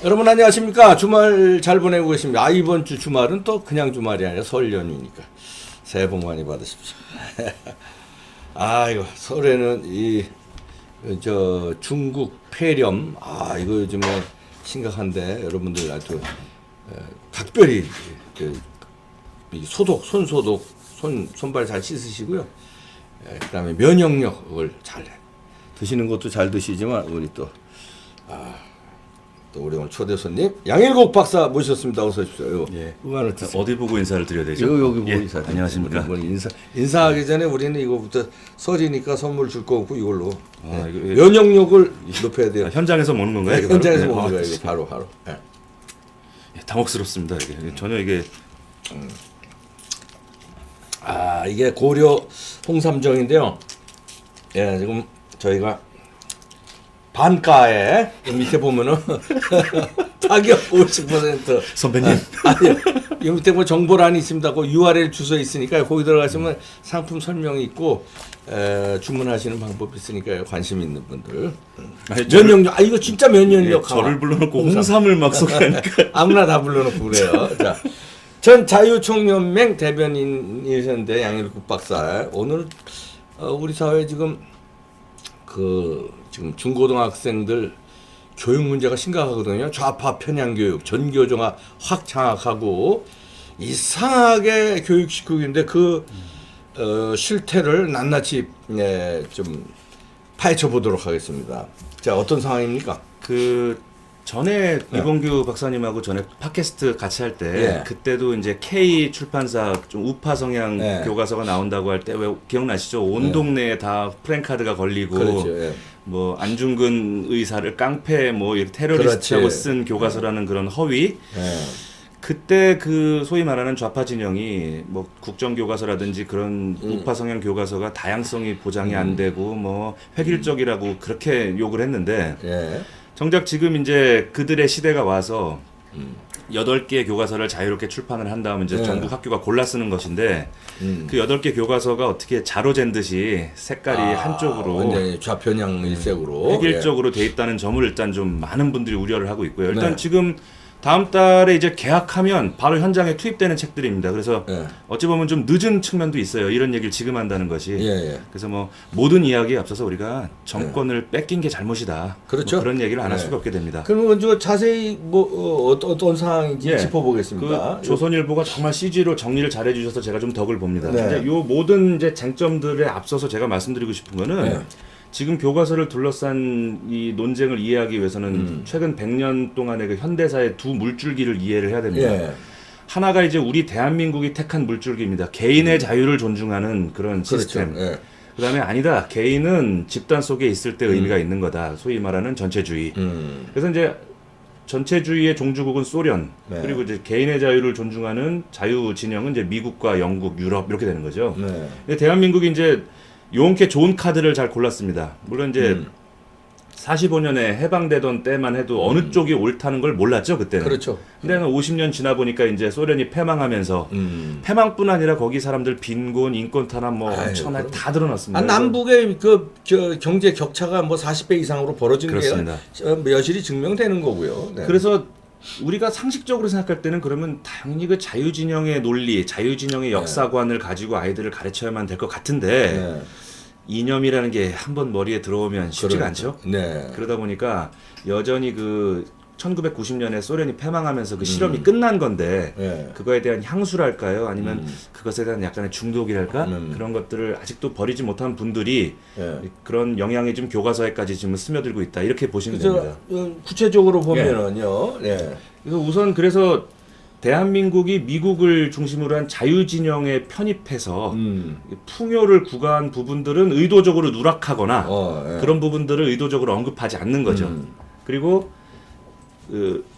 여러분 안녕하십니까? 주말 잘 보내고 계십니다. 이번 주 주말은 또 그냥 주말이 아니라 설 연휴니까 새해 복 많이 받으십시오. 이거 설에는 중국 폐렴 이거 요즘에 심각한데 여러분들 아주 각별히 손발 잘 씻으시고요. 그다음에 면역력을 잘 드시는 것도 잘 드시지만 우리 또 우리 오늘 초대 손님 양일국 박사 모셨습니다. 어서 오십시오. 예. 응안을 드세요. 어디 보고 인사를 드려야 되죠? 여기 보고 인사. 안녕하십니까? 인사하기 전에 우리는 이거부터 설이니까 선물 줄 거 없고 이걸로 이거, 면역력을 높여야 돼요. 현장에서 먹는 건가요? 이거 현장에서 바로? 먹는 거예요. 이거 바로. 네. 당혹스럽습니다. 이게 전혀 이게 이게 고려 홍삼정인데요. 예, 지금 저희가 반가에 밑에 보면은 타격 50% 선배님. 아니요. 이 밑에 뭐 정보란이 있습니다. 그 URL 주소 있으니까 거기 들어가시면 상품 설명이 있고 주문하시는 방법이 있으니까요. 관심 있는 분들. 면역력. 이거 진짜 면역력. 저를 불러놓고 홍삼을 막 소개하니까 아무나 다 불러놓고 그래요. 자, 전 자유총연맹 대변인이셨는데 양일국 박사. 오늘 우리 사회 지금 지금 중고등학생들 교육 문제가 심각하거든요. 좌파 편향 교육, 전교조가 확 장악하고 이상하게 교육시키고 있는데 실태를 낱낱이 좀 파헤쳐 보도록 하겠습니다. 자, 어떤 상황입니까? 전에 이봉규 박사님하고 전에 팟캐스트 같이 할 때 그때도 이제 K 출판사 좀 우파 성향 교과서가 나온다고 할 때 왜 기억나시죠? 온 동네에 다 프랭카드가 걸리고 그렇죠. 뭐 안중근 의사를 깡패 뭐 이렇게 테러리스트라고 쓴 교과서라는 그런 허위. 그때 소위 말하는 좌파 진영이 뭐 국정교과서라든지 그런 우파 성향 교과서가 다양성이 보장이 안 되고 뭐 획일적이라고 그렇게 욕을 했는데 정작 지금 이제 그들의 시대가 와서 8개의 교과서를 자유롭게 출판을 한 다음 이제 전국 학교가 골라 쓰는 것인데 그 8개 교과서가 어떻게 자로 잰 듯이 색깔이 한쪽으로 완전히 좌편향 일색으로 획일적으로 돼 있다는 점을 일단 좀 많은 분들이 우려를 하고 있고요. 일단 지금 다음 달에 이제 개학하면 바로 현장에 투입되는 책들입니다. 그래서 어찌 보면 좀 늦은 측면도 있어요. 이런 얘기를 지금 한다는 것이. 그래서 뭐 모든 이야기에 앞서서 우리가 정권을 뺏긴 게 잘못이다. 그렇죠. 뭐 그런 얘기를 안 할 수가 없게 됩니다. 그러면 먼저 자세히 어떤 상황인지 짚어보겠습니다. 조선일보가 정말 CG로 정리를 잘해 주셔서 제가 좀 덕을 봅니다. 이제 요 모든 이제 쟁점들에 앞서서 제가 말씀드리고 싶은 거는 지금 교과서를 둘러싼 이 논쟁을 이해하기 위해서는 최근 100년 동안의 그 현대사의 두 물줄기를 이해를 해야 됩니다. 하나가 이제 우리 대한민국이 택한 물줄기입니다. 개인의 자유를 존중하는 그런 시스템. 그다음에 아니다. 개인은 집단 속에 있을 때 의미가 있는 거다. 소위 말하는 전체주의. 그래서 이제 전체주의의 종주국은 소련, 그리고 이제 개인의 자유를 존중하는 자유 진영은 이제 미국과 영국, 유럽 이렇게 되는 거죠. 근데 대한민국이 이제 용케 좋은 카드를 잘 골랐습니다. 물론 이제 45년에 해방되던 때만 해도 어느 쪽이 옳다는 걸 몰랐죠, 그때는. 그렇죠. 근데 50년 지나 보니까 이제 소련이 패망하면서 패망뿐 아니라 거기 사람들 빈곤, 인권 탄압 뭐 엄청나게 다 드러났습니다. 남북의 경제 격차가 뭐 40배 이상으로 벌어진 게 여실히 증명되는 거고요. 그래서 우리가 상식적으로 생각할 때는 그러면 당연히 그 자유진영의 논리, 자유진영의 역사관을 가지고 아이들을 가르쳐야만 될 것 같은데 이념이라는 게 한번 머리에 들어오면 쉽지가 않죠. 그러다 보니까 여전히 1990년에 소련이 패망하면서 그 실험이 끝난 건데 그거에 대한 향수랄까요? 아니면 그것에 대한 약간의 중독이랄까? 그런 것들을 아직도 버리지 못한 분들이 그런 영향이 좀 교과서에까지 지금 스며들고 있다. 이렇게 보시면 됩니다. 구체적으로 보면은요. 그래서 대한민국이 미국을 중심으로 한 자유진영에 편입해서 풍요를 구가한 부분들은 의도적으로 누락하거나 그런 부분들을 의도적으로 언급하지 않는 거죠. 그리고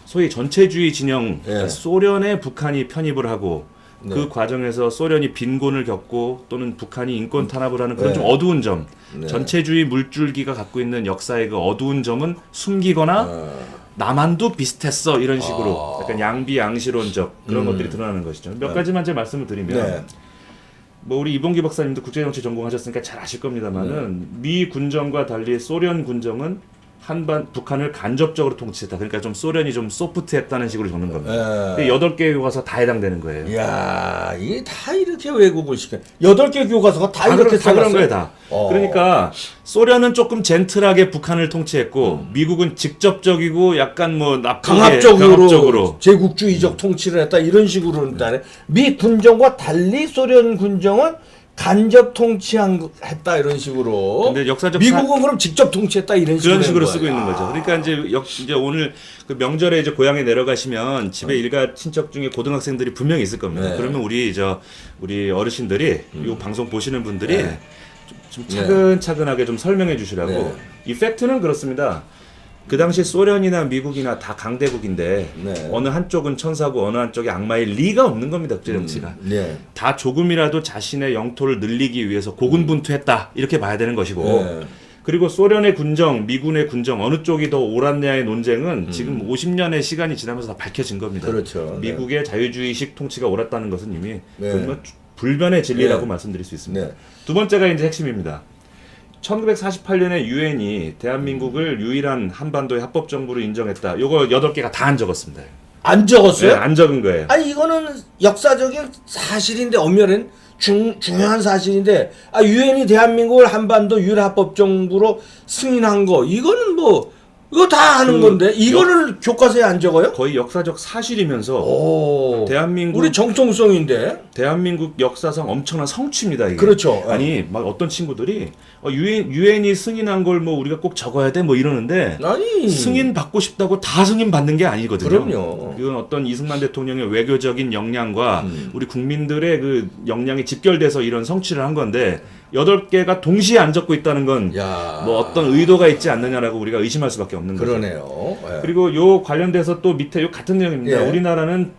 소위 전체주의 진영, 그러니까 소련에 북한이 편입을 하고 그 과정에서 소련이 빈곤을 겪고 또는 북한이 인권 탄압을 하는 그런 좀 어두운 점, 전체주의 물줄기가 갖고 있는 역사의 그 어두운 점은 숨기거나 남한도 비슷했어 이런 식으로 약간 양비양시론적 그런 것들이 드러나는 것이죠. 몇 가지만 제 말씀을 드리면 뭐 우리 이봉기 박사님도 국제정치 전공하셨으니까 잘 아실 겁니다만은 미 군정과 달리 소련 군정은 북한을 간접적으로 통치했다. 그러니까 좀 소련이 좀 소프트했다는 식으로 적는 겁니다. 예. 8개 교과서 다 해당되는 거예요. 이야, 이게 다 이렇게 왜곡을 시켜. 8개 교과서가 다 이렇게 다 그런 써놨어요? 거예요, 다. 그러니까 소련은 조금 젠틀하게 북한을 통치했고 미국은 직접적이고 약간 뭐 나쁘게 강압적으로 제국주의적 통치를 했다 이런 식으로 했다네. 미 군정과 달리 소련 군정은 간접 통치했다 이런 식으로. 근데 역사적 미국은 그럼 직접 통치했다 이런 식으로. 그런 식으로 쓰고 있는 거죠. 그러니까 이제 오늘 그 명절에 이제 고향에 내려가시면 집에 일가 친척 중에 고등학생들이 분명히 있을 겁니다. 네. 그러면 우리 어르신들이 이 방송 보시는 분들이 네. 좀 차근차근하게 좀 설명해 주시라고. 네. 이 팩트는 그렇습니다. 그 당시 소련이나 미국이나 다 강대국인데 네. 어느 한쪽은 천사고 어느 한쪽이 악마일 리가 없는 겁니다. 국제 정치가. 네. 다 조금이라도 자신의 영토를 늘리기 위해서 고군분투했다 이렇게 봐야 되는 것이고 네. 그리고 소련의 군정, 미군의 군정 어느 쪽이 더 옳았냐의 논쟁은 지금 50년의 시간이 지나면서 다 밝혀진 겁니다. 그렇죠. 미국의 자유주의식 통치가 옳았다는 것은 이미 네. 그건 불변의 진리라고 네. 말씀드릴 수 있습니다. 네. 두 번째가 이제 핵심입니다. 1948년에 유엔이 대한민국을 유일한 한반도의 합법 정부로 인정했다. 요거 8개가 다 안 적었습니다. 안 적었어요? 네, 안 적은 거예요. 아니 이거는 역사적인 사실인데 엄연한 중요한 사실인데 유엔이 대한민국을 한반도 유일합법 정부로 승인한 거 이거는 뭐 이거 다 아는 건데 이거를 교과서에 안 적어요? 거의 역사적 사실이면서 오, 대한민국 우리 정통성인데. 대한민국 역사상 엄청난 성취입니다. 이게. 그렇죠. 아니 막 어떤 친구들이 유엔이 승인한 걸 뭐 우리가 꼭 적어야 돼 뭐 이러는데 아니 승인 받고 싶다고 다 승인 받는 게 아니거든요. 그럼요. 이건 어떤 이승만 대통령의 외교적인 역량과 우리 국민들의 그 역량이 집결돼서 이런 성취를 한 건데 8개가 동시에 안 적고 있다는 건 야. 뭐 어떤 의도가 있지 않느냐라고 우리가 의심할 수밖에 없는 거죠. 그러네요. 예. 그리고 요 관련돼서 또 밑에 요 같은 내용입니다. 예. 우리나라는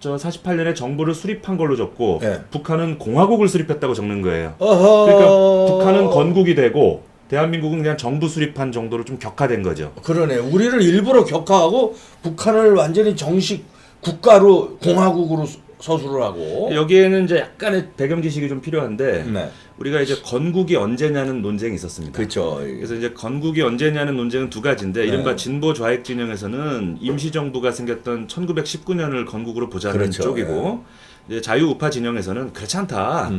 저 48년에 정부를 수립한 걸로 적고 예. 북한은 공화국을 수립했다고 적는 거예요. 어허. 그러니까 북한은 건국이 되고 대한민국은 그냥 정부 수립한 정도로 좀 격화된 거죠. 그러네. 우리를 일부러 격화하고 북한을 완전히 정식 국가로 공화국으로 서술을 하고. 여기에는 이제 약간의 배경 지식이 좀 필요한데 네. 우리가 이제 건국이 언제냐는 논쟁이 있었습니다. 그렇죠. 그래서 이제 건국이 언제냐는 논쟁은 두 가지인데 이른바 진보 좌익 진영에서는 임시정부가 생겼던 1919년을 건국으로 보자는 그렇죠. 쪽이고 이제 자유우파 진영에서는 그렇지 않다.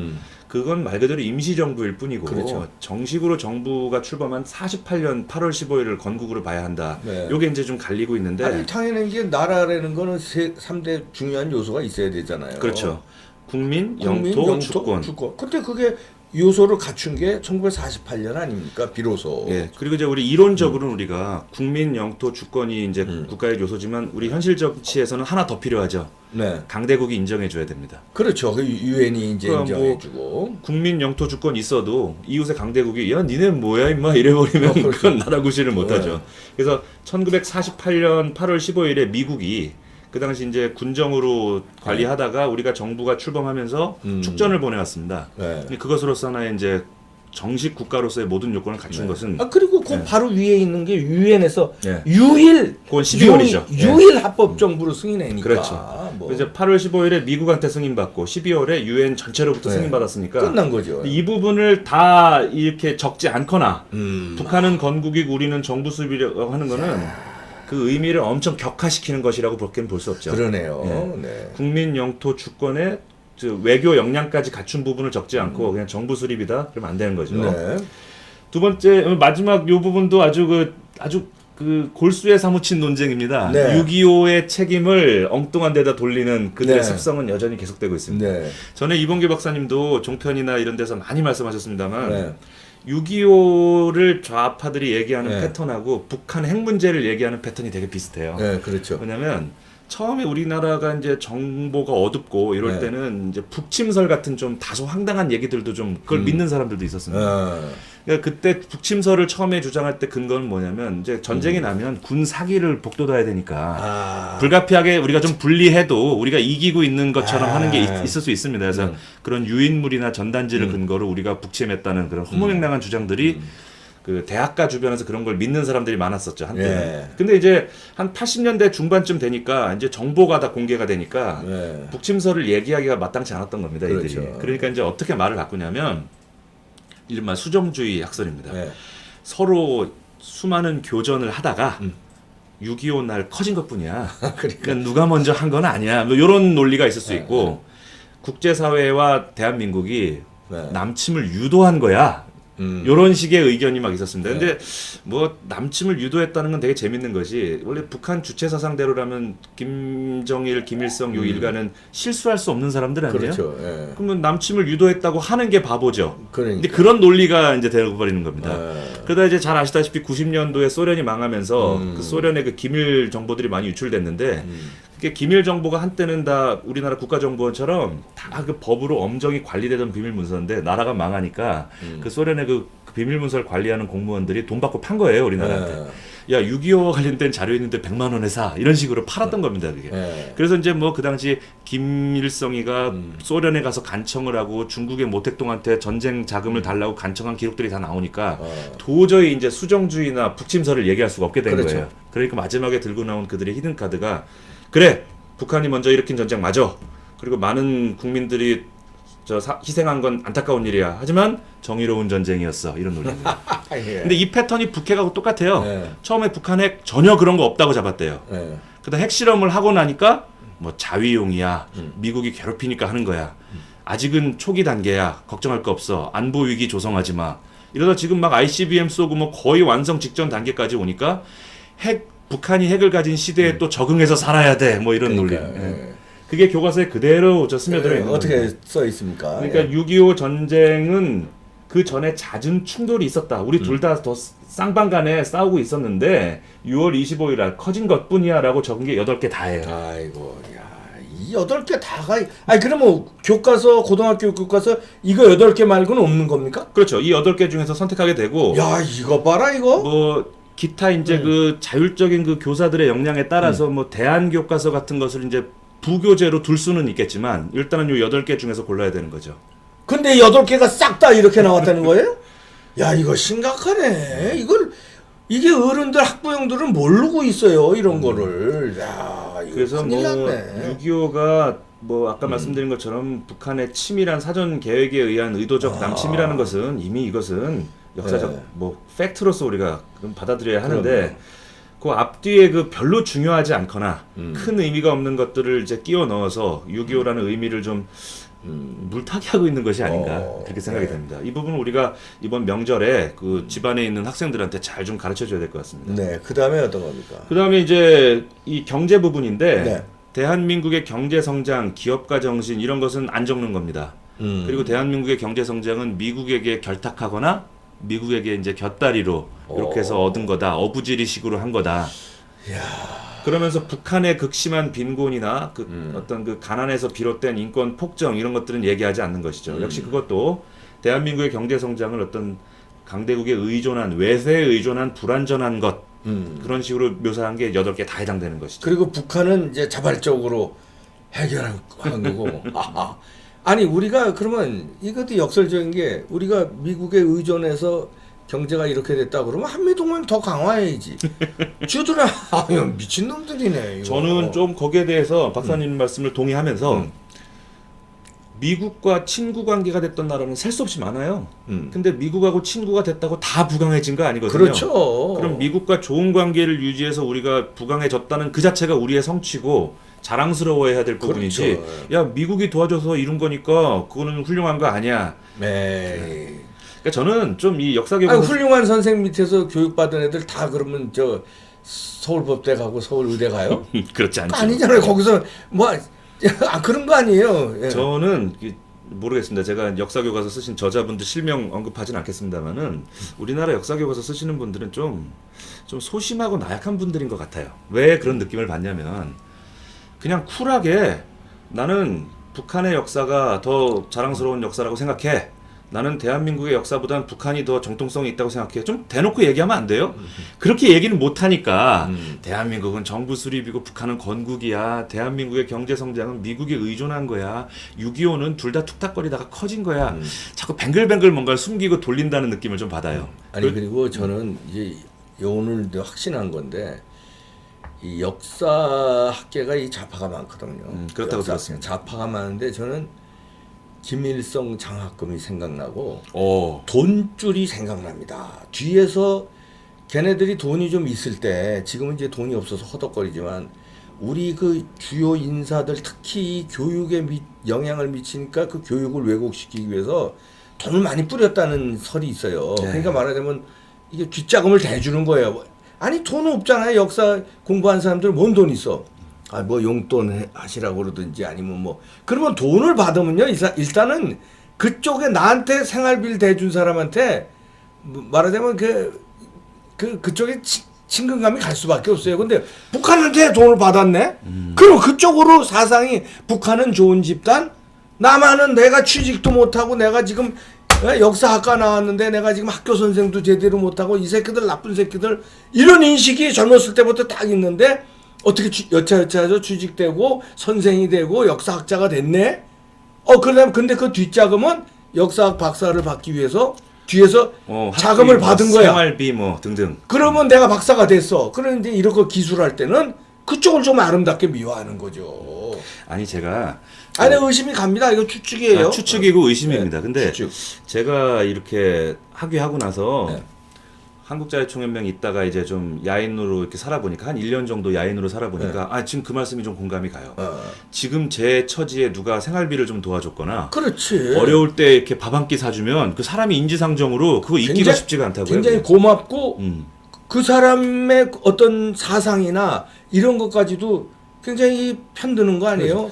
그건 말 그대로 임시정부일 뿐이고 그렇죠. 정식으로 정부가 출범한 48년 8월 15일을 건국으로 봐야 한다. 네. 요게 이제 좀 갈리고 있는데 아니 당연히 이게 나라라는 거는 3대 중요한 요소가 있어야 되잖아요. 그렇죠. 국민, 영토, 주권. 근데 그게 요소를 갖춘 게 1948년 아닙니까? 비로소. 예. 그리고 이제 우리 이론적으로는 우리가 국민, 영토, 주권이 이제 국가의 요소지만 우리 현실 정치에서는 하나 더 필요하죠. 네. 강대국이 인정해 줘야 됩니다. 그렇죠. 그 유엔이 이제 그러니까 인정해주고. 국민, 영토, 주권 있어도 이웃의 강대국이 야 니네 뭐야 임마 이래버리면 그렇죠. 그건 나라 구실을 못하죠. 그래서 1948년 8월 15일에 미국이 그 당시 이제 군정으로 관리하다가 우리가 정부가 출범하면서 축전을 보내왔습니다. 네. 근데 그것으로서 하나의 이제 정식 국가로서의 모든 요건을 갖춘 것은 그리고 그 바로 위에 있는 게 유엔에서 네. 유일 그건 12월이죠. 유일 합법 정부로 승인하니까. 그렇죠. 뭐 이제 8월 15일에 미국한테 승인받고 12월에 유엔 전체로부터 네. 승인받았으니까 끝난 거죠. 이 부분을 다 이렇게 적지 않거나 북한은 건국이고 우리는 정부 수립이라고 하는 거는 그 의미를 엄청 격화시키는 것이라고 볼게는 볼 수 없죠. 그러네요. 네. 국민 영토 주권의 외교 역량까지 갖춘 부분을 적지 않고 그냥 정부 수립이다 그러면 안 되는 거죠. 네. 두 번째 마지막 요 부분도 아주 그 골수에 사무친 논쟁입니다. 네. 6.25의 책임을 엉뚱한 데다 돌리는 그들의 네. 습성은 여전히 계속되고 있습니다. 네. 전에 이봉규 박사님도 종편이나 이런 데서 많이 말씀하셨습니다만 네. 6.25를 좌파들이 얘기하는 네. 패턴하고 북한 핵 문제를 얘기하는 패턴이 되게 비슷해요. 네, 그렇죠. 왜냐면 처음에 우리나라가 이제 정보가 어둡고 이럴 네. 때는 이제 북침설 같은 좀 다소 황당한 얘기들도 좀 그걸 믿는 사람들도 있었습니다. 그러니까 그때 북침설을 처음에 주장할 때 근거는 뭐냐면 이제 전쟁이 나면 군 사기를 복돋아야 되니까 불가피하게 우리가 좀 분리해도 우리가 이기고 있는 것처럼 하는 게 있을 수 있습니다. 그래서 그런 유인물이나 전단지를 근거로 우리가 북침했다는 그런 허무맹랑한 주장들이 그 대학가 주변에서 그런 걸 믿는 사람들이 많았었죠 한때는. 예. 근데 이제 한 80년대 중반쯤 되니까 이제 정보가 다 공개가 되니까 예. 북침설을 얘기하기가 마땅치 않았던 겁니다. 이들이. 그렇죠. 그러니까 이제 어떻게 말을 바꾸냐면 이른바 수정주의 학설입니다. 예. 서로 수많은 교전을 하다가 6.25 날 커진 것뿐이야. 그러니까 누가 먼저 한 건 아니야. 뭐 이런 논리가 있을 수 있고 국제사회와 대한민국이 네. 남침을 유도한 거야. 이런 식의 의견이 막 있었습니다. 근데 뭐 남침을 유도했다는 건 되게 재밌는 것이 원래 북한 주체 사상대로라면 김정일, 김일성 요 일가는 실수할 수 없는 사람들 아니에요? 그렇죠. 예. 그러면 남침을 유도했다고 하는 게 바보죠. 그러니까. 근데 그런 논리가 이제 되어버리는 겁니다. 예. 그러다 이제 잘 아시다시피 90년도에 소련이 망하면서 그 소련의 그 기밀 정보들이 많이 유출됐는데 그게 기밀 정보가 한때는 다 우리나라 국가정보원처럼 다 그 법으로 엄정히 관리되던 비밀 문서인데 나라가 망하니까 그 소련의 그 비밀 문서를 관리하는 공무원들이 돈 받고 판 거예요 우리나라한테. 야 6.25 관련된 자료 있는데 100만 원에 사 이런 식으로 팔았던 겁니다 그게. 그래서 이제 뭐 그 당시 김일성이가 소련에 가서 간청을 하고 중국의 모택동한테 전쟁 자금을 달라고 간청한 기록들이 다 나오니까 도저히 이제 수정주의나 북침설을 얘기할 수가 없게 된 그렇죠. 거예요. 그러니까 마지막에 들고 나온 그들의 히든 카드가 그래 북한이 먼저 일으킨 전쟁 맞아. 그리고 많은 국민들이 희생한 건 안타까운 일이야. 하지만 정의로운 전쟁이었어. 이런 논리입니다. 예. 근데 이 패턴이 북핵하고 똑같아요. 예. 처음에 북한 핵 전혀 그런 거 없다고 잡았대요. 예. 그다음 핵실험을 하고 나니까 뭐 자위용이야. 미국이 괴롭히니까 하는 거야. 아직은 초기 단계야. 걱정할 거 없어. 안보 위기 조성하지 마. 이러다 지금 막 ICBM 쏘고 뭐 거의 완성 직전 단계까지 오니까 북한이 핵을 가진 시대에 또 적응해서 살아야 돼. 뭐 이런 논리. 예. 그게 교과서에 그대로 스며들어 있는 어떻게 겁니다. 써 있습니까? 그러니까 6.25 전쟁은 그 전에 잦은 충돌이 있었다. 우리 둘 다 더 쌍방간에 싸우고 있었는데 6월 25일 날 커진 것뿐이야라고 적은 게 8개 다예요. 아이고, 야, 이 8개 다가 아니 그러면 교과서 고등학교 교과서 이거 8개 말고는 없는 겁니까? 그렇죠. 이 8개 중에서 선택하게 되고 야, 이거 봐라 이거. 뭐 기타 이제 그 자율적인 그 교사들의 역량에 따라서 뭐 대안 교과서 같은 것을 이제 부교재로 둘 수는 있겠지만 일단은 요 8개 중에서 골라야 되는 거죠. 근데 8개가 싹 다 이렇게 나왔다는 거예요? 야, 이거 심각하네. 이게 어른들 학부형들은 모르고 있어요. 이런 거를. 야, 이거 그래서 큰일 뭐 났네. 6.25가 뭐 아까 말씀드린 것처럼 북한의 치밀한 사전 계획에 의한 의도적 남침이라는 것은 이미 이것은 역사적 네. 뭐 팩트로서 우리가 그럼 받아들여야 하는데 그럼요. 그 앞뒤에 그 별로 중요하지 않거나 큰 의미가 없는 것들을 이제 끼워 넣어서 6.25라는 의미를 좀 물타기 하고 있는 것이 아닌가 그렇게 생각이 네. 됩니다. 이 부분은 우리가 이번 명절에 그 집안에 있는 학생들한테 잘 좀 가르쳐 줘야 될 것 같습니다. 네, 그 다음에 어떤 겁니까? 그 다음에 이제 이 경제 부분인데 네. 대한민국의 경제 성장, 기업가 정신 이런 것은 안 적는 겁니다. 그리고 대한민국의 경제 성장은 미국에게 결탁하거나 미국에게 이제 곁다리로 이렇게 해서 얻은 거다. 어부지리식으로 한 거다. 그러면서 북한의 극심한 빈곤이나 어떤 그 가난에서 비롯된 인권 폭정 이런 것들은 얘기하지 않는 것이죠. 역시 그것도 대한민국의 경제 성장을 어떤 강대국에 의존한 외세에 의존한 불완전한 것 그런 식으로 묘사한 게 8개 다 해당되는 것이죠. 그리고 북한은 이제 자발적으로 해결한 거고. 아니 우리가 그러면 이것도 역설적인 게 우리가 미국에 의존해서 경제가 이렇게 됐다 그러면 한미동맹 더 강화해야지. 주들아 아유 미친놈들이네. 이거. 저는 좀 거기에 대해서 박사님 말씀을 동의하면서 미국과 친구 관계가 됐던 나라는 셀 수 없이 많아요. 근데 미국하고 친구가 됐다고 다 부강해진 거 아니거든요. 그렇죠. 그럼 미국과 좋은 관계를 유지해서 우리가 부강해졌다는 그 자체가 우리의 성취고 자랑스러워해야 될 부분이지. 그렇죠. 야 미국이 도와줘서 이룬 거니까 그거는 훌륭한 거 아니야. 네. 그러니까 저는 좀 이 역사 교육 아니 훌륭한 선생 밑에서 교육받은 애들 다 그러면 저 서울법대 가고 서울의대 가요? 그렇지 않죠. 아니잖아요. 거기서 뭐 그런 거 아니에요. 예. 저는 모르겠습니다. 제가 역사 교과서 쓰신 저자분들 실명 언급하진 않겠습니다만은 우리나라 역사 교과서 쓰시는 분들은 좀 소심하고 나약한 분들인 것 같아요. 왜 그런 느낌을 받냐면 그냥 쿨하게 나는 북한의 역사가 더 자랑스러운 역사라고 생각해. 나는 대한민국의 역사보다는 북한이 더 정통성이 있다고 생각해. 좀 대놓고 얘기하면 안 돼요? 그렇게 얘기는 못하니까 대한민국은 정부 수립이고 북한은 건국이야. 대한민국의 경제 성장은 미국에 의존한 거야. 6.25는 둘 다 툭탁거리다가 커진 거야. 자꾸 뱅글뱅글 뭔가를 숨기고 돌린다는 느낌을 좀 받아요. 아니 그리고 저는 이제 오늘도 확신한 건데 이 역사 학계가 이 좌파가 많거든요. 그렇다고 역사 들었습니다. 좌파가 많은데 저는 김일성 장학금이 생각나고 오. 돈줄이 생각납니다. 뒤에서 걔네들이 돈이 좀 있을 때 지금은 이제 돈이 없어서 허덕거리지만 우리 그 주요 인사들 특히 교육에 영향을 미치니까 그 교육을 왜곡시키기 위해서 돈을 많이 뿌렸다는 설이 있어요. 네. 그러니까 말하자면 이게 뒷자금을 대주는 거예요. 아니 돈 없잖아요. 역사 공부한 사람들 뭔 돈 있어? 아 뭐 용돈 하시라고 그러든지 아니면 뭐 그러면 돈을 받으면요 일단은 그쪽에 나한테 생활비를 대준 사람한테 말하자면 그쪽에 친근감이 갈 수밖에 없어요. 근데 북한한테 돈을 받았네? 그럼 그쪽으로 사상이 북한은 좋은 집단? 나만은 내가 취직도 못하고 내가 지금 역사학과 나왔는데 내가 지금 학교 선생도 제대로 못하고 이 새끼들 나쁜 새끼들 이런 인식이 젊었을 때부터 딱 있는데 어떻게 여차여차해서 취직되고 선생이 되고 역사학자가 됐네? 그다음 근데 그 뒷자금은 역사학 박사를 받기 위해서 뒤에서 자금을 받은 거야. 생활비 뭐 등등. 그러면 내가 박사가 됐어. 그런데 이렇게 기술할 때는 그쪽을 좀 아름답게 미화하는 거죠. 아니 제가 아니 의심이 갑니다. 이거 추측이에요. 추측이고 의심입니다. 네, 근데 추측. 제가 이렇게 학위하고 나서 네. 한국자유총연맹 있다가 이제 좀 야인으로 이렇게 살아보니까 한 1년 정도 야인으로 살아보니까 지금 그 말씀이 좀 공감이 가요. 지금 제 처지에 누가 생활비를 좀 도와줬거나 그렇지. 어려울 때 이렇게 밥 한 끼 사주면 그 사람이 인지상정으로 그거 잊기가 쉽지가 않다고요. 굉장히 고맙고 그 사람의 어떤 사상이나 이런 것까지도 굉장히 편드는 거 아니에요? 그렇죠.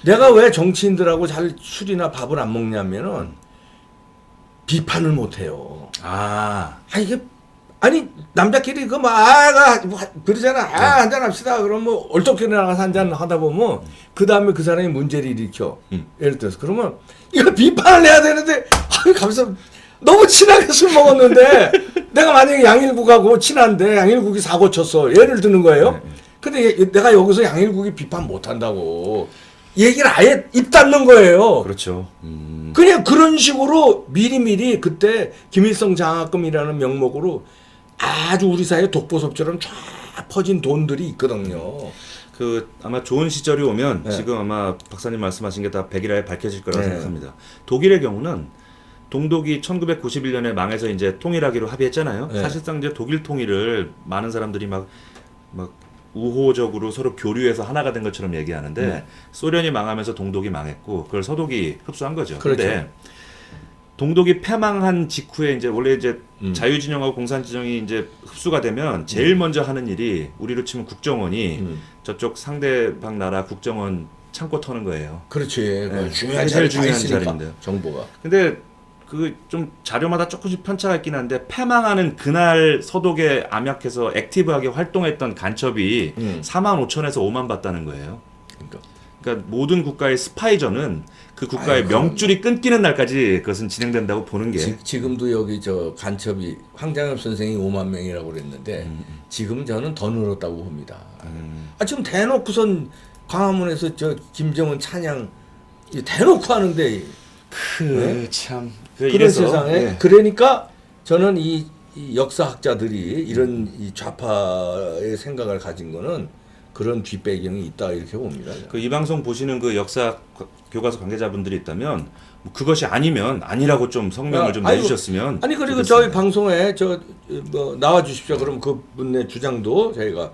내가 왜 정치인들하고 잘 술이나 밥을 안 먹냐면은 비판을 못 해요. 이게 아니 남자끼리 그러잖아. 한잔 합시다. 그럼 뭐 얼떨결에 나가서 한잔 하다 보면 그 다음에 그 사람이 문제를 일으켜. 예를 들어서 그러면 이거 비판을 해야 되는데 가면서 너무 친하게 술 먹었는데 내가 만약에 양일국하고 친한데 양일국이 사고 쳤어. 예를 드는 거예요. 근데 내가 여기서 양일국이 비판 못 한다고 얘기를 아예 입 닫는 거예요. 그렇죠. 그냥 그런 식으로 미리미리 그때 김일성 장학금이라는 명목으로 아주 우리 사회에 독보섭처럼 쫙 퍼진 돈들이 있거든요. 그 아마 좋은 시절이 오면 지금 아마 박사님 말씀하신 게 다 백일화에 밝혀질 거라고 생각합니다. 독일의 경우는 동독이 1991년에 망해서 이제 통일하기로 합의했잖아요. 사실상 이제 독일 통일을 많은 사람들이 막 우호적으로 서로 교류해서 하나가 된 것처럼 얘기하는데 소련이 망하면서 동독이 망했고 그걸 서독이 흡수한 거죠. 그렇죠. 근데 동독이 패망한 직후에 이제 원래 이제 자유진영하고 공산진영이 이제 흡수가 되면 제일 먼저 하는 일이 우리로 치면 국정원이 저쪽 상대방 나라 국정원 창고 터는 거예요. 그렇지. 제일 중요한 자리인데요. 정보가. 근데 그 좀 자료마다 조금씩 편차가 있긴 한데 패망하는 그날 서독에 암약해서 액티브하게 활동했던 간첩이 4만 5천에서 5만 받다는 거예요. 그러니까 모든 국가의 스파이전은 그 국가의 명줄이 끊기는 날까지 그것은 진행된다고 보는 게 지금도 여기 저 간첩이 황장엽 선생이 5만 명이라고 그랬는데 지금 저는 더 늘었다고 봅니다. 지금 대놓고선 광화문에서 저 김정은 찬양 대놓고 하는데 참 그런 세상에 그러니까 저는 이 역사학자들이 이런 이 좌파의 생각을 가진 거는 그런 뒷배경이 있다 이렇게 봅니다. 그 이 방송 보시는 그 역사 교과서 관계자분들이 있다면 뭐 그것이 아니면 아니라고 좀 성명을 좀 내주셨으면 그리고 좋겠습니다. 저희 방송에 나와 주십시오. 그럼 그분의 주장도 저희가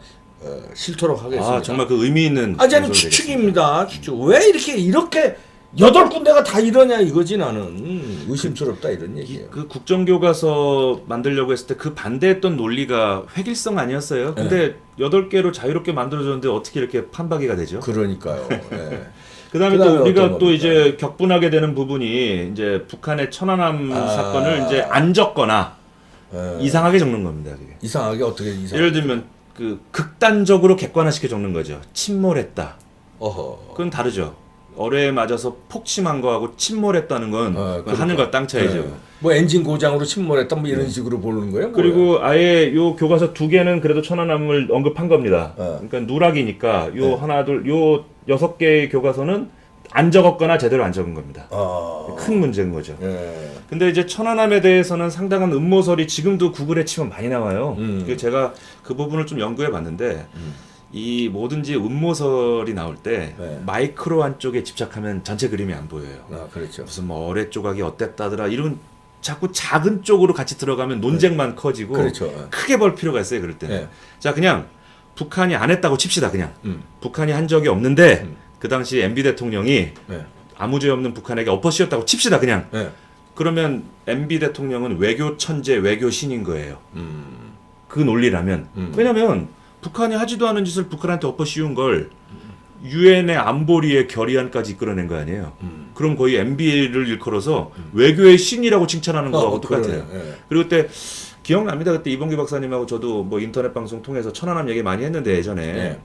실토록 하겠습니다. 정말 그 의미 있는 저는 추측입니다. 추측. 왜 이렇게 8군데가 다 이러냐 이거지 나는 의심스럽다 이런 얘기예요. 그 국정교과서 만들려고 했을 때 그 반대했던 논리가 획일성 아니었어요? 근데 8개로 자유롭게 만들어졌는데 어떻게 이렇게 판박이가 되죠? 그러니까요. 그다음에 또 우리가 또 이제 격분하게 되는 부분이 이제 북한의 천안함 사건을 이제 안 적거나 이상하게 적는 겁니다. 그게. 이상하게 어떻게 이상하게? 예를 들면 그 극단적으로 객관화시켜 적는 거죠. 침몰했다. 그건 다르죠. 어뢰에 맞아서 폭침한 거하고 침몰했다는 건 하늘과 땅 차이죠. 뭐 엔진 고장으로 침몰했다 뭐 이런 식으로 보는 거예요? 그리고 아예 요 교과서 2개는 그래도 천안함을 언급한 겁니다. 그러니까 누락이니까 요 하나 둘 요 6개의 교과서는 안 적었거나 제대로 안 적은 겁니다. 큰 문제인 거죠. 근데 이제 천안함에 대해서는 상당한 음모설이 지금도 구글에 치면 많이 나와요. 제가 그 부분을 좀 연구해 봤는데 이 뭐든지 음모설이 나올 때 마이크로 한쪽에 집착하면 전체 그림이 안 보여요. 그렇죠. 무슨 뭐 어뢰 조각이 어땠다더라 이런 자꾸 작은 쪽으로 같이 들어가면 논쟁만 커지고 그렇죠. 크게 벌 필요가 있어요. 그럴 때는. 네. 자 그냥 북한이 안 했다고 칩시다. 그냥 북한이 한 적이 없는데 그 당시 MB 대통령이 네. 아무 죄 없는 북한에게 엎어 씌웠다고 칩시다. 그냥. 네. 그러면 MB 대통령은 외교 천재, 외교 신인 거예요. 그 논리라면. 왜냐면 북한이 하지도 않은 짓을 북한한테 엎어 씌운 걸 유엔의 안보리의 결의안까지 이끌어낸 거 아니에요. 그럼 거의 MB를 일컬어서 외교의 신이라고 칭찬하는 거하고 똑같아요. 네. 그리고 그때 기억납니다. 그때 이봉규 박사님하고 저도 뭐 인터넷 방송 통해서 천안함 얘기 많이 했는데 예전에 네.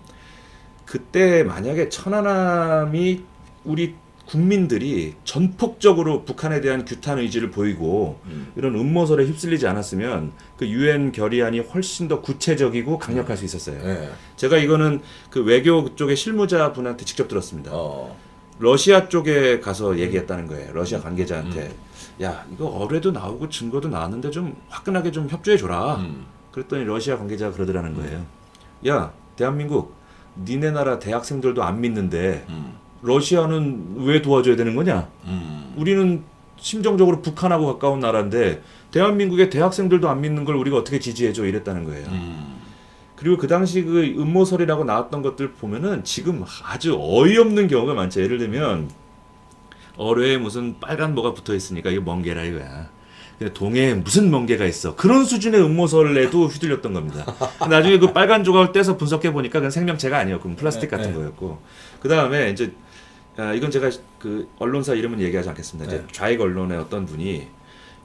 그때 만약에 천안함이 우리 국민들이 전폭적으로 북한에 대한 규탄 의지를 보이고 이런 음모설에 휩쓸리지 않았으면 그 유엔 결의안이 훨씬 더 구체적이고 강력할 수 있었어요. 네. 제가 이거는 그 외교 쪽의 실무자 분한테 직접 들었습니다. 어. 러시아 쪽에 가서 얘기했다는 거예요. 러시아 관계자한테. 야, 이거 어뢰도 나오고 증거도 나왔는데 좀 화끈하게 좀 협조해 줘라. 그랬더니 러시아 관계자가 그러더라는 거예요. 야, 대한민국 니네 나라 대학생들도 안 믿는데 러시아는 왜 도와줘야 되는 거냐? 우리는 심정적으로 북한하고 가까운 나라인데 대한민국의 대학생들도 안 믿는 걸 우리가 어떻게 지지해줘? 이랬다는 거예요. 그리고 그 당시 그 음모설이라고 나왔던 것들 보면은 지금 아주 어이없는 경우가 많죠. 예를 들면 어뢰에 무슨 빨간 뭐가 붙어 있으니까 이게 멍게라 이거야. 근데 동해에 무슨 멍게가 있어. 그런 수준의 음모설에도 휘둘렸던 겁니다. 나중에 그 빨간 조각을 떼서 분석해 보니까 그건 생명체가 아니었고 플라스틱 같은 거였고. 그 다음에 이제 이건 제가 그 언론사 이름은 얘기하지 않겠습니다. 이제 좌익 언론의 어떤 분이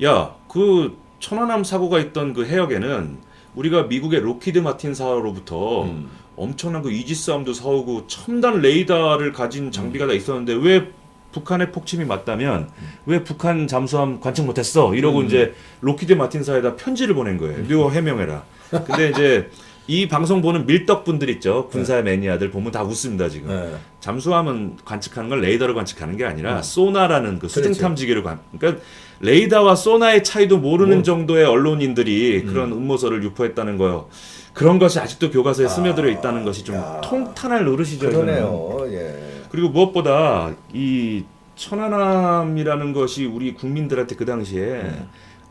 야, 그 천안함 사고가 있던 그 해역에는 우리가 미국의 로키드 마틴 사로부터 엄청난 그 이지스함도 사오고 첨단 레이더를 가진 장비가 다 있었는데 왜 북한의 폭침이 맞다면 왜 북한 잠수함 관측 못했어? 이러고 이제 로키드 마틴사에다 편지를 보낸 거예요. 이거 해명해라. 근데 이제 이 방송 보는 밀떡분들 있죠. 군사 매니아들 보면 다 웃습니다 지금. 네. 잠수함은 관측하는 건 레이더를 관측하는 게 아니라 소나라는 그 수중 그렇지. 탐지기를 그러니까 레이더와 소나의 차이도 모르는 정도의 언론인들이 그런 음모설을 유포했다는 거요. 그런 것이 아직도 교과서에 스며들어 있다는 것이 좀 통탄할 노릇이죠. 그러네요. 예. 그리고 무엇보다 이 천안함이라는 것이 우리 국민들한테 그 당시에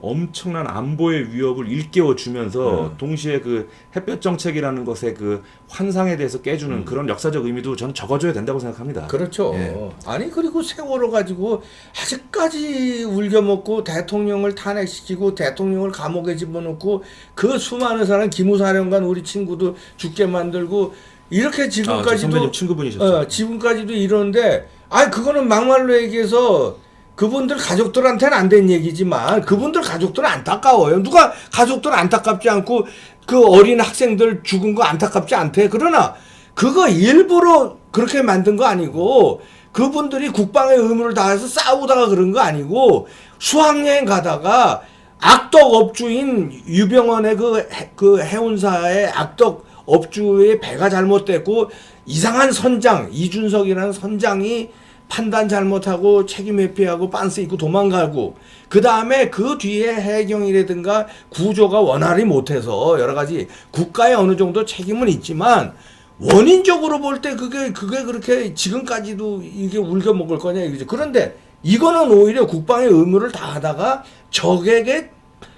엄청난 안보의 위협을 일깨워 주면서 동시에 그 햇볕 정책이라는 것의 그 환상에 대해서 깨주는 그런 역사적 의미도 저는 적어줘야 된다고 생각합니다. 그렇죠. 예. 아니 그리고 세월호 가지고 아직까지 울겨먹고 대통령을 탄핵시키고 대통령을 감옥에 집어넣고 그 수많은 사람 기무사령관 우리 친구도 죽게 만들고 이렇게 저 지금까지도 선배님 친구분이셨죠. 지금까지도 이러는데 그거는 막말로 얘기해서 그분들 가족들한테는 안 된 얘기지만 그분들 가족들은 안타까워요. 누가 가족들 안타깝지 않고 그 어린 학생들 죽은 거 안타깝지 않대. 그러나 그거 일부러 그렇게 만든 거 아니고 그분들이 국방의 의무를 다해서 싸우다가 그런 거 아니고 수학여행 가다가 악덕 업주인 유병원의 그 해운사의 악덕 업주의 배가 잘못됐고 이상한 선장 이준석이라는 선장이 판단 잘못하고 책임 회피하고 빤스 입고 도망가고 그 다음에 그 뒤에 해경이라든가 구조가 원활히 못해서 여러 가지 국가의 어느 정도 책임은 있지만 원인적으로 볼 때 그게 그렇게 지금까지도 이게 울겨 먹을 거냐 이거죠. 그런데 이거는 오히려 국방의 의무를 다하다가 적에게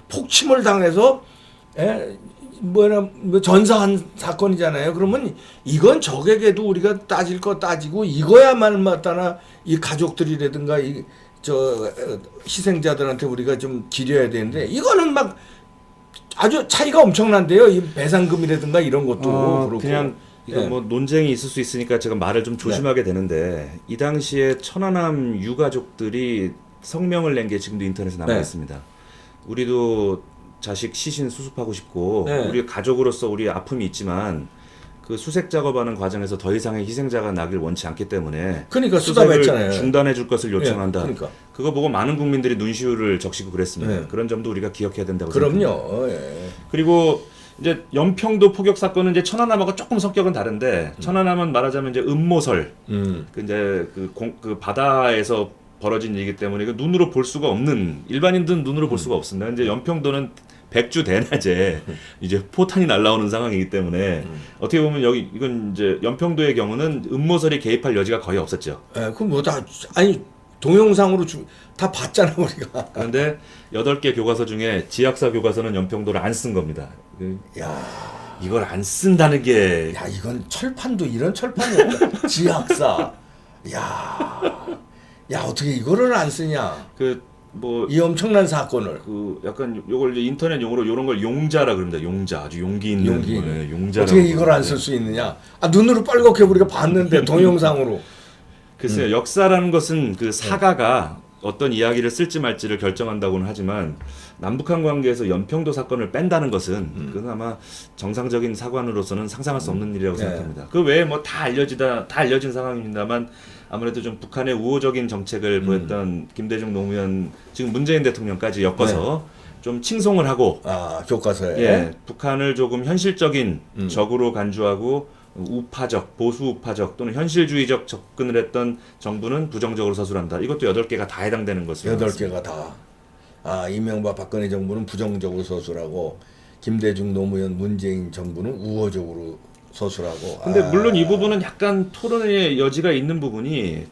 폭침을 당해서 전사한 사건이잖아요. 그러면 이건 적에게도 우리가 따질 거 따지고 이거야말로 맞다나 이 가족들이라든가 희생자들한테 우리가 좀 기려야 되는데 이거는 막 아주 차이가 엄청난데요. 이 배상금이라든가 이런 것도 그렇고. 그냥 이거 뭐 논쟁이 있을 수 있으니까 제가 말을 좀 조심하게 되는데 이 당시에 천안함 유가족들이 성명을 낸 게 지금도 인터넷에 남아 있습니다. 우리도 자식 시신 수습하고 싶고 우리 가족으로서 우리 아픔이 있지만 그 수색 작업하는 과정에서 더 이상의 희생자가 나길 원치 않기 때문에 그러니까 수색을 수답했잖아요. 중단해 줄 것을 요청한다. 그러니까. 그거 보고 많은 국민들이 눈시울을 적시고 그랬습니다. 그런 점도 우리가 기억해야 된다고 그럼요. 생각합니다. 그리고 이제 연평도 포격 사건은 이제 천안함하고 조금 성격은 다른데 천안함은 말하자면 이제 음모설, 그 이제 그 바다에서 벌어진 일이기 때문에 이거 눈으로 볼 수가 없는 일반인들은 눈으로 볼 수가 없습니다. 이제 연평도는 백주 대낮에 이제 포탄이 날라오는 상황이기 때문에 어떻게 보면 이건 이제 연평도의 경우는 음모설이 개입할 여지가 거의 없었죠. 그럼 뭐 다 아니 동영상으로 다 봤잖아 우리가. 그런데 8개 교과서 중에 지역사 교과서는 연평도를 안 쓴 겁니다. 야, 이걸 안 쓴다는 게 야 이건 철판도 이런 철판이 없다. 지학사. 야 어떻게 이거를 안 쓰냐? 뭐 이 엄청난 사건을. 약간 요걸 이제 인터넷 용어로 요런 걸 용자라 그럽니다. 용자, 아주 용기 있는 용기. 거예요. 용자라고. 어떻게 이걸 안 쓸 수 있느냐? 아 눈으로 빨갛게 우리가 봤는데 동영상으로. 글쎄요, 역사라는 것은 그 사가가 어떤 이야기를 쓸지 말지를 결정한다고는 하지만 남북한 관계에서 연평도 사건을 뺀다는 것은 그건 아마 정상적인 사관으로서는 상상할 수 없는 일이라고 생각합니다. 그 외에 뭐 다 알려진 상황입니다만 아무래도 좀 북한의 우호적인 정책을 보였던 김대중 노무현 지금 문재인 대통령까지 엮어서 좀 칭송을 하고 교과서에 북한을 조금 현실적인 적으로 간주하고 우파적, 보수 우파적 또는 현실주의적 접근을 했던 정부는 부정적으로 서술한다. 이것도 8개가 다 해당되는 것으로 8개가 다. 이명박 박근혜 정부는 부정적으로 서술하고 김대중 노무현 문재인 정부는 우호적으로 서술하고. 근데 물론 이 부분은 약간 토론의 여지가 있는 부분이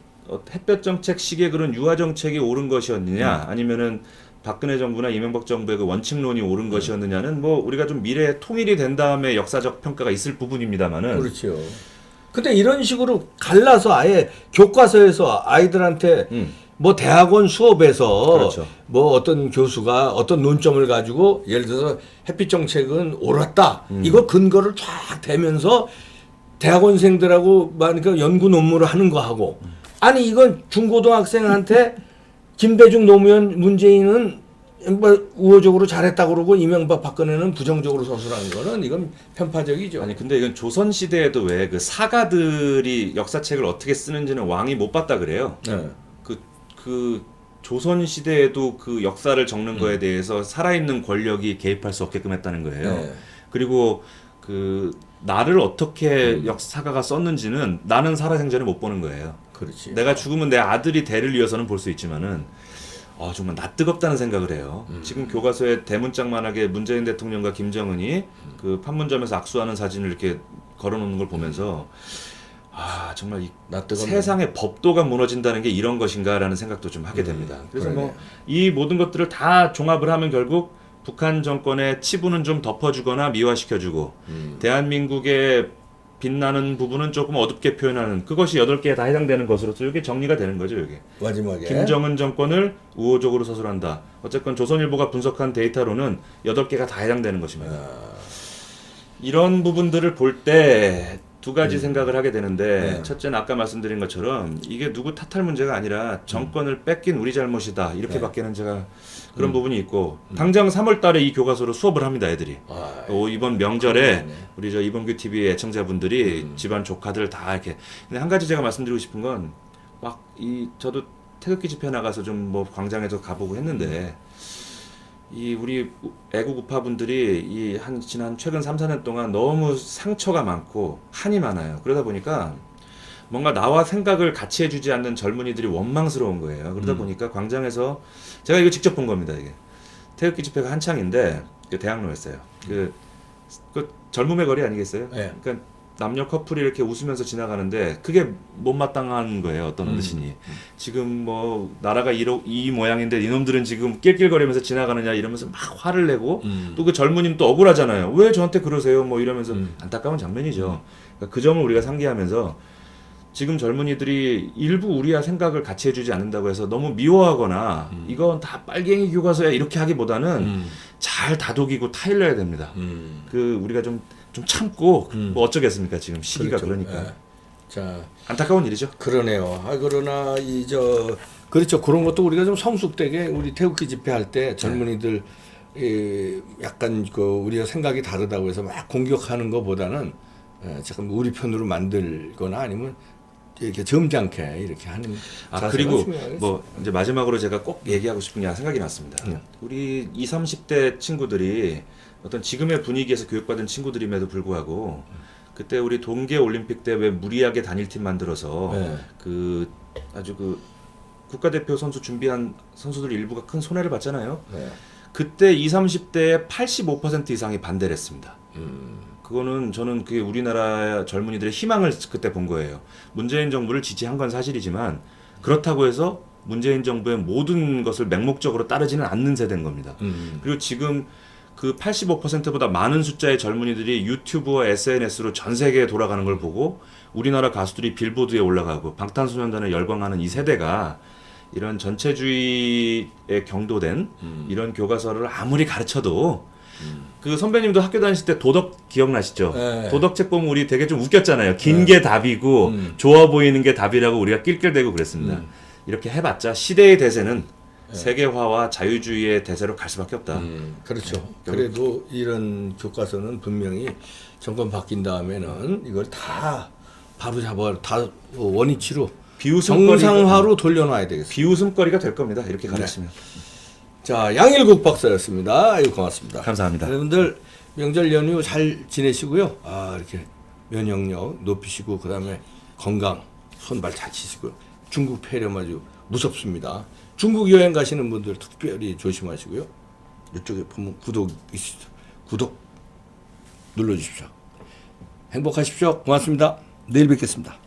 햇볕 정책 시기에 그런 유화 정책이 옳은 것이었느냐 아니면은 박근혜 정부나 이명박 정부의 그 원칙론이 옳은 것이었느냐는 뭐 우리가 좀 미래에 통일이 된 다음에 역사적 평가가 있을 부분입니다만은. 그렇죠. 근데 이런 식으로 갈라서 아예 교과서에서 아이들한테 뭐 대학원 수업에서 그렇죠. 뭐 어떤 교수가 어떤 논점을 가지고 예를 들어서 햇빛 정책은 옳았다. 이거 근거를 쫙 대면서 대학원생들하고 그러니까 연구 논문을 하는 거 하고 아니 이건 중고등학생한테 김대중 노무현 문재인은 뭐 우호적으로 잘했다 그러고 이명박 박근혜는 부정적으로 서술하는 거는 이건 편파적이죠. 아니 근데 이건 조선 시대에도 왜 그 사가들이 역사책을 어떻게 쓰는지는 왕이 못 봤다 그래요. 네. 그 조선 시대에도 그 역사를 적는 거에 대해서 살아있는 권력이 개입할 수 없게끔 했다는 거예요. 네. 그리고 나를 어떻게 역사가가 썼는지는 나는 살아생전에 못 보는 거예요. 그렇지. 내가 죽으면 내 아들이 대를 이어서는 볼 수 있지만은 정말 낯뜨겁다는 생각을 해요. 지금 교과서에 대문짝만하게 문재인 대통령과 김정은이 그 판문점에서 악수하는 사진을 이렇게 걸어놓는 걸 보면서 정말 이 세상의 법도가 무너진다는 게 이런 것인가라는 생각도 좀 하게 됩니다. 그래서 뭐 이 모든 것들을 다 종합을 하면 결국 북한 정권의 치부는 좀 덮어주거나 미화시켜주고 대한민국의 빛나는 부분은 조금 어둡게 표현하는 그것이 8개에 다 해당되는 것으로서 이게 정리가 되는 거죠. 이게 마지막에 김정은 정권을 우호적으로 서술한다. 어쨌건 조선일보가 분석한 데이터로는 8개가 다 해당되는 것입니다. 이런 부분들을 볼 때 두 가지 생각을 하게 되는데 첫째는 아까 말씀드린 것처럼 이게 누구 탓할 문제가 아니라 정권을 뺏긴 우리 잘못이다. 이렇게밖에는 제가 그런 부분이 있고 당장 3월 달에 이 교과서로 수업을 합니다. 애들이. 이번 명절에 우리 저 이범규 TV 애청자분들이 집안 조카들 다 이렇게. 근데 한 가지 제가 말씀드리고 싶은 건 저도 태극기 집회 나가서 좀 뭐 광장에서 가보고 했는데 이 우리 애국 우파분들이 지난 최근 3, 4년 동안 너무 상처가 많고 한이 많아요. 그러다 보니까 뭔가 나와 생각을 같이 해주지 않는 젊은이들이 원망스러운 거예요. 그러다 보니까 광장에서 제가 이거 직접 본 겁니다. 이게 태극기 집회가 한창인데 대학로였어요. 그 젊음의 거리 아니겠어요? 네. 그러니까 남녀 커플이 이렇게 웃으면서 지나가는데 그게 못마땅한 거예요. 어떤 어르신이 지금 뭐 나라가 이 모양인데 이놈들은 지금 낄낄거리면서 지나가느냐 이러면서 막 화를 내고 또 그 젊은이는 또 억울하잖아요. 왜 저한테 그러세요? 뭐 이러면서 안타까운 장면이죠. 그러니까 그 점을 우리가 상기하면서 지금 젊은이들이 일부 우리와 생각을 같이 해주지 않는다고 해서 너무 미워하거나 이건 다 빨갱이 교과서야 이렇게 하기보다는 잘 다독이고 타일러야 됩니다. 우리가 좀 참고 뭐 어쩌겠습니까? 지금 시기가 그렇죠. 그러니까. 자, 안타까운 일이죠. 그러네요. 그러나 그렇죠. 그런 것도 우리가 좀 성숙되게 우리 태극기 집회할 때 젊은이들 약간 우리가 생각이 다르다고 해서 막 공격하는 것보다는 잠깐 우리 편으로 만들거나 아니면 이렇게 점잖게 이렇게 하는. 그리고 뭐 이제 마지막으로 제가 꼭 얘기하고 싶은 게 생각이 났습니다. 우리 20, 30대 친구들이 어떤 지금의 분위기에서 교육받은 친구들임에도 불구하고 그때 우리 동계 올림픽 때 왜 무리하게 단일팀 만들어서 아주 국가대표 선수 준비한 선수들 일부가 큰 손해를 봤잖아요. 그때 20, 30대의 85% 이상이 반대를 했습니다. 그거는 저는 그게 우리나라 젊은이들의 희망을 그때 본 거예요. 문재인 정부를 지지한 건 사실이지만 그렇다고 해서 문재인 정부의 모든 것을 맹목적으로 따르지는 않는 세대인 겁니다. 그리고 지금 그 85%보다 많은 숫자의 젊은이들이 유튜브와 SNS로 전 세계에 돌아가는 걸 보고 우리나라 가수들이 빌보드에 올라가고 방탄소년단에 열광하는 이 세대가 이런 전체주의에 경도된 이런 교과서를 아무리 가르쳐도 그 선배님도 학교 다니실 때 도덕 기억나시죠? 네. 도덕책 보면 우리 되게 좀 웃겼잖아요. 긴 게 답이고 좋아 보이는 게 답이라고 우리가 낄낄대고 그랬습니다. 이렇게 해봤자 시대의 대세는 세계화와 자유주의의 대세로 갈 수밖에 없다. 그렇죠. 그래도 이런 교과서는 분명히 정권 바뀐 다음에는 이걸 다 바로 잡아 다 원위치로 정상화로 돌려놔야 되겠습니다. 비웃음거리가 될 겁니다. 이렇게 가르치면. 자, 양일국 박사였습니다. 아유, 고맙습니다. 감사합니다. 여러분들 명절 연휴 잘 지내시고요. 아, 이렇게 면역력 높이시고 그다음에 건강 손발 잘 치시고요. 중국 폐렴 아주 무섭습니다. 중국 여행 가시는 분들 특별히 조심하시고요. 이쪽에 보면 구독 있으시죠? 구독 눌러주십시오. 행복하십시오. 고맙습니다. 내일 뵙겠습니다.